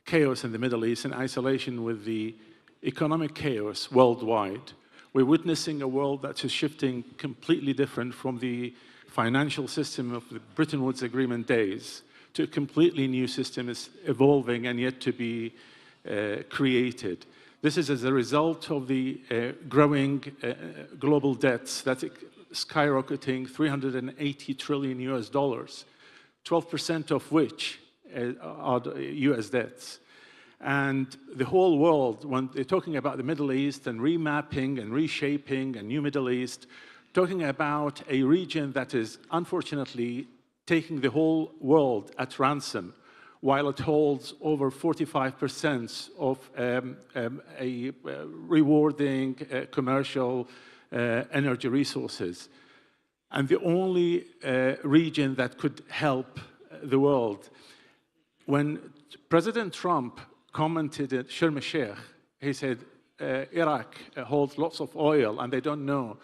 chaos in the Middle East in isolation with the economic chaos worldwide. We're witnessing a world that is shifting completely different from the financial system of the Bretton Woods Agreement days to a completely new system is evolving and yet to be created. This is as a result of the growing global debts that's skyrocketing, 380 trillion US dollars, 12% of which are US debts. And the whole world, when they're talking about the Middle East and remapping and reshaping a new Middle East, talking about a region that is unfortunately taking the whole world at ransom, while it holds over 45% of a rewarding commercial energy resources. And the only region that could help the world. When President Trump commented at Sharm el-Sheikh, he said, Iraq holds lots of oil and they don't know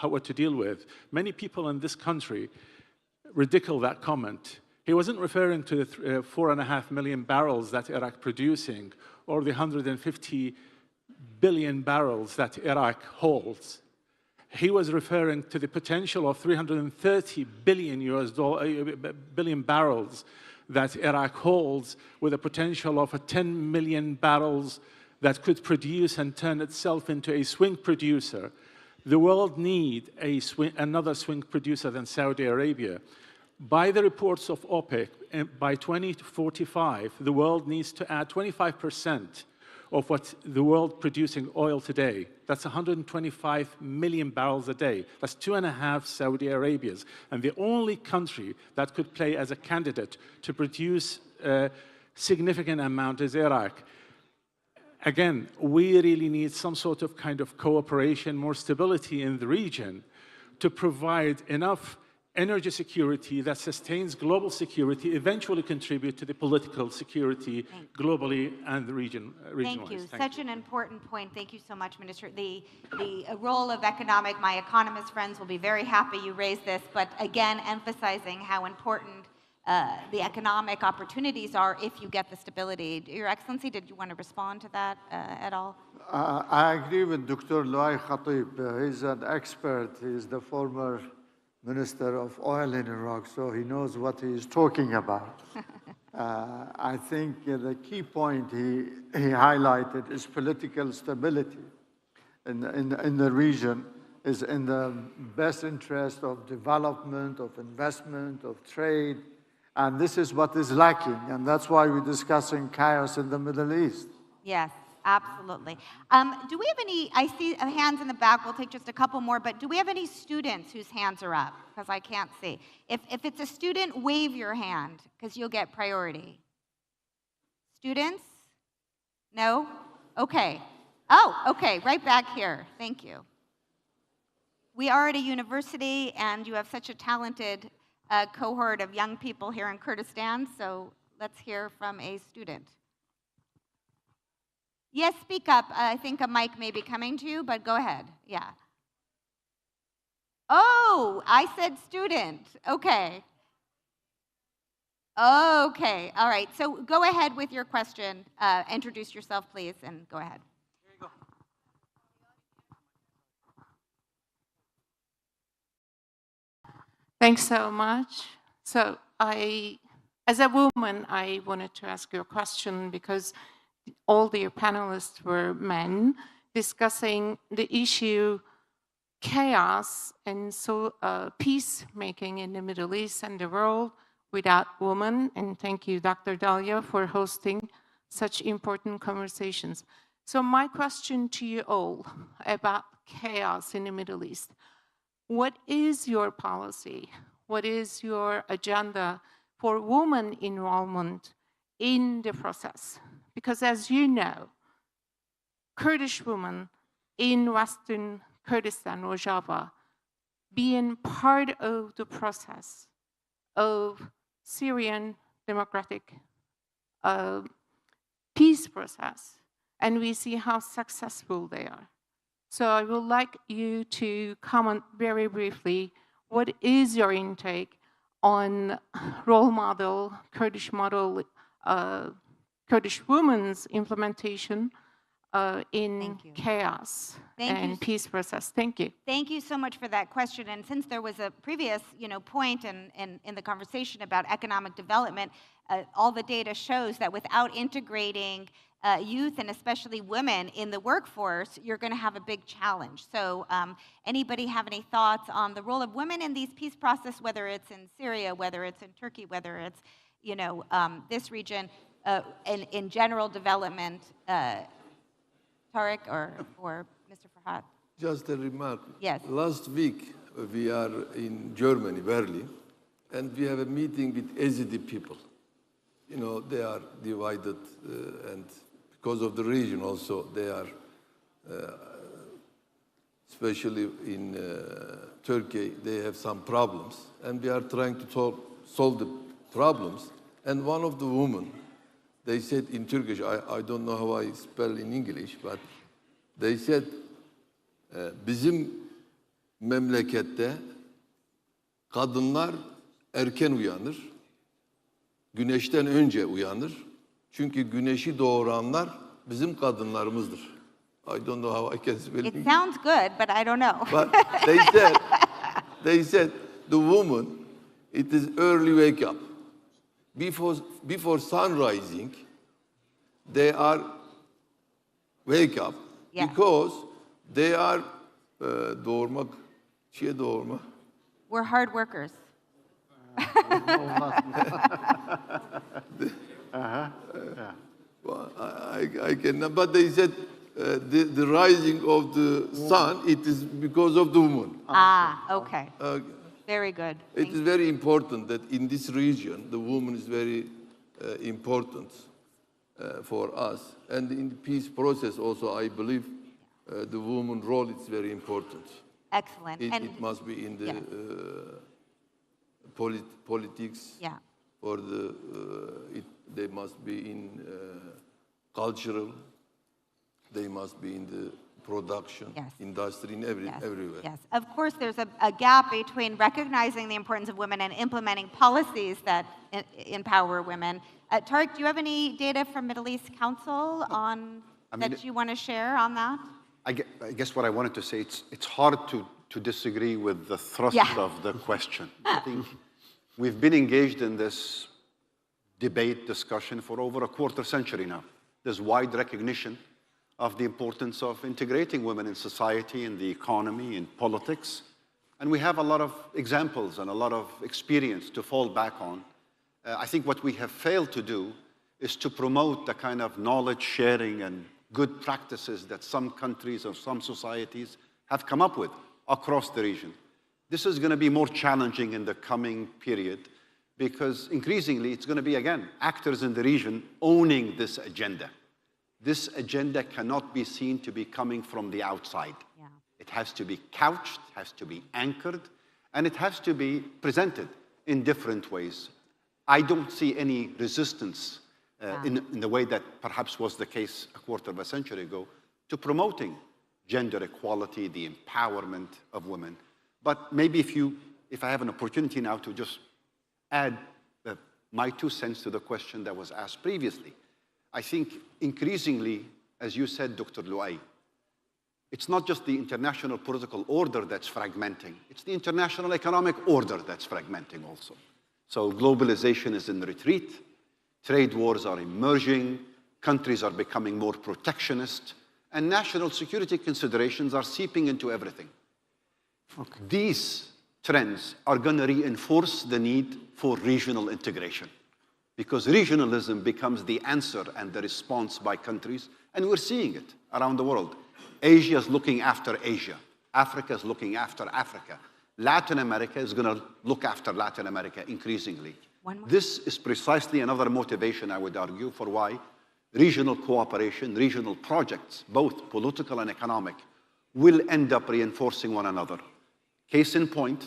what to deal with. Many people in this country ridicule that comment. He wasn't referring to the 4.5 million barrels that Iraq producing or the 150 billion barrels that Iraq holds. He was referring to the potential of 330 billion barrels that Iraq holds, with a potential of 10 million barrels that could produce and turn itself into a swing producer. The world needs another swing producer than Saudi Arabia. By the reports of OPEC, by 2045, the world needs to add 25% of what the world producing oil today. That's 125 million barrels a day. That's 2.5 Saudi Arabias. And the only country that could play as a candidate to produce a significant amount is Iraq. Again, we really need some sort of kind of cooperation, more stability in the region to provide enough energy security that sustains global security, eventually contribute to the political security globally and the region. Thank you. Such an important point. Thank you so much, Minister. The role of economic, my economist friends will be very happy you raised this, but again, emphasizing how important the economic opportunities are if you get the stability. Your Excellency, did you want to respond to that at all? I agree with Dr. Luay Khatib. He's an expert. He's the former Minister of Oil in Iraq, so he knows what he is talking about. I think the key point he highlighted is political stability in the region is in the best interest of development, of investment, of trade, and this is what is lacking, and that's why we're discussing chaos in the Middle East. Yes. Absolutely. Do we have any, I see hands in the back, we'll take just a couple more, but do we have any students whose hands are up? Because I can't see. If it's a student, wave your hand, because you'll get priority. Students? No? Okay. Oh, okay, right back here. Thank you. We are at a university, and you have such a talented cohort of young people here in Kurdistan, so let's hear from a student. Yes, speak up. I think a mic may be coming to you, but go ahead. Yeah. Oh, I said student. Okay. Okay. All right. So go ahead with your question. Introduce yourself, please, and go ahead. Here you go. Thanks so much. So as a woman, I wanted to ask you a question because all the panelists were men discussing the issue chaos and peacemaking in the Middle East and the world without women. And thank you, Dr. Dalia, for hosting such important conversations. So my question to you all about chaos in the Middle East: what is your policy? What is your agenda for women involvement in the process? Because as you know, Kurdish women in Western Kurdistan, Rojava, being part of the process of Syrian democratic peace process, and we see how successful they are. So I would like you to comment very briefly, what is your intake on role model, Kurdish women's implementation in chaos and peace process? Thank you. Thank you so much for that question. And since there was a previous, point in the conversation about economic development, all the data shows that without integrating youth and especially women in the workforce, you're going to have a big challenge. So anybody have any thoughts on the role of women in these peace process, whether it's in Syria, whether it's in Turkey, whether it's, this region, in general development? Tariq or Mr. Farhad? Just a remark. Yes. Last week, we are in Germany, Berlin, and we have a meeting with Yazidi people. They are divided, and because of the region also, they are, especially in Turkey, they have some problems, and we are trying to solve the problems. And one of the women, they said in Turkish, I don't know how I spell in English, but they said, bizim memlekette kadınlar erken uyanır, güneşten önce uyanır. Çünkü güneşi doğuranlar bizim kadınlarımızdır. I don't know how I can spell it. It sounds good, but I don't know. But they said, the woman, it is early wake up. Before sun rising, they are wake up because they are doğurmak, doğurma. We're hard workers. Well, I cannot, but they said the rising of the sun, it is because of the woman. Okay. Very good. It is very important that in this region, the woman is very important for us. And in the peace process also, I believe the woman role is very important. Excellent. It must be in the politics, or they must be in cultural, they must be in the production, industry, in everywhere. Yes, of course there's a gap between recognizing the importance of women and implementing policies that empower women. Tariq, do you have any data from Middle East Council on that you want to share on that? I guess what I wanted to say, it's hard to disagree with the thrust of the question. I think we've been engaged in this debate, discussion for over a quarter century now. There's wide recognition of the importance of integrating women in society, in the economy, in politics. And we have a lot of examples and a lot of experience to fall back on. I think what we have failed to do is to promote the kind of knowledge sharing and good practices that some countries or some societies have come up with across the region. This is going to be more challenging in the coming period because increasingly it's going to be, again, actors in the region owning this agenda. This agenda cannot be seen to be coming from the outside. It has to be couched, has to be anchored, and it has to be presented in different ways. I don't see any resistance in the way that perhaps was the case a quarter of a century ago to promoting gender equality, the empowerment of women. But maybe if I have an opportunity now to just add my 2 cents to the question that was asked previously. I think increasingly, as you said, Dr. Luay, it's not just the international political order that's fragmenting, it's the international economic order that's fragmenting also. So globalization is in retreat, trade wars are emerging, countries are becoming more protectionist, and national security considerations are seeping into everything. These trends are going to reinforce the need for regional integration. because regionalism becomes the answer and the response by countries, and we're seeing it around the world. Asia is looking after Asia. Africa is looking after Africa. Latin America is going to look after Latin America increasingly. This is precisely another motivation, I would argue, for why regional cooperation, regional projects, both political and economic, will end up reinforcing one another. Case in point,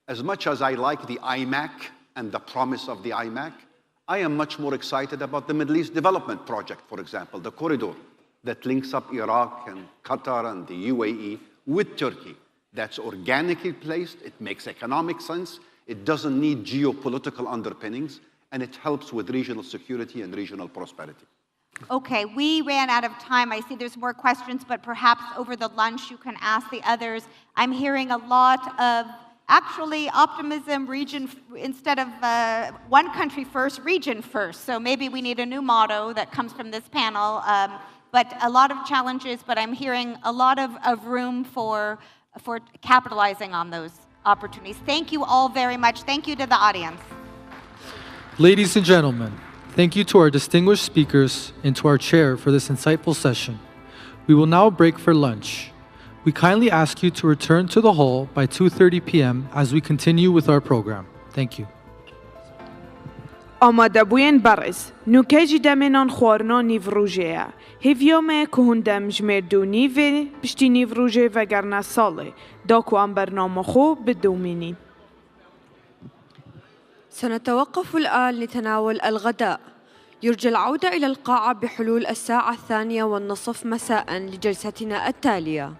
as much as I like the IMAC and the promise of the IMAC, I am much more excited about the Middle East Development Project, for example, the corridor that links up Iraq and Qatar and the UAE with Turkey. That's organically placed, it makes economic sense, it doesn't need geopolitical underpinnings, and it helps with regional security and regional prosperity. Okay, we ran out of time. I see there's more questions, but perhaps over the lunch you can ask the others. I'm hearing a lot of actually optimism, region, instead of one country first, region first. So maybe we need a new motto that comes from this panel. But a lot of challenges, but I'm hearing a lot of room for capitalizing on those opportunities. Thank you all very much. Thank you to the audience. Ladies and gentlemen, thank you to our distinguished speakers and to our chair for this insightful session. We will now break for lunch. We kindly ask you to return to the hall by 2:30 p.m. as we continue with our program. Thank you. آماده بوین برز نوکجی دمنان خورنا نیوروژه هیویومه که هندم جمردو نیوه بشتی نیوروژه و گرنا ساله داکو ام برنامه خو بدومینین. سنتوقف الآن لتناول الغداء. يرجى العودة إلى القاعة بحلول الساعة 2:30 مساء لجلستنا التالية.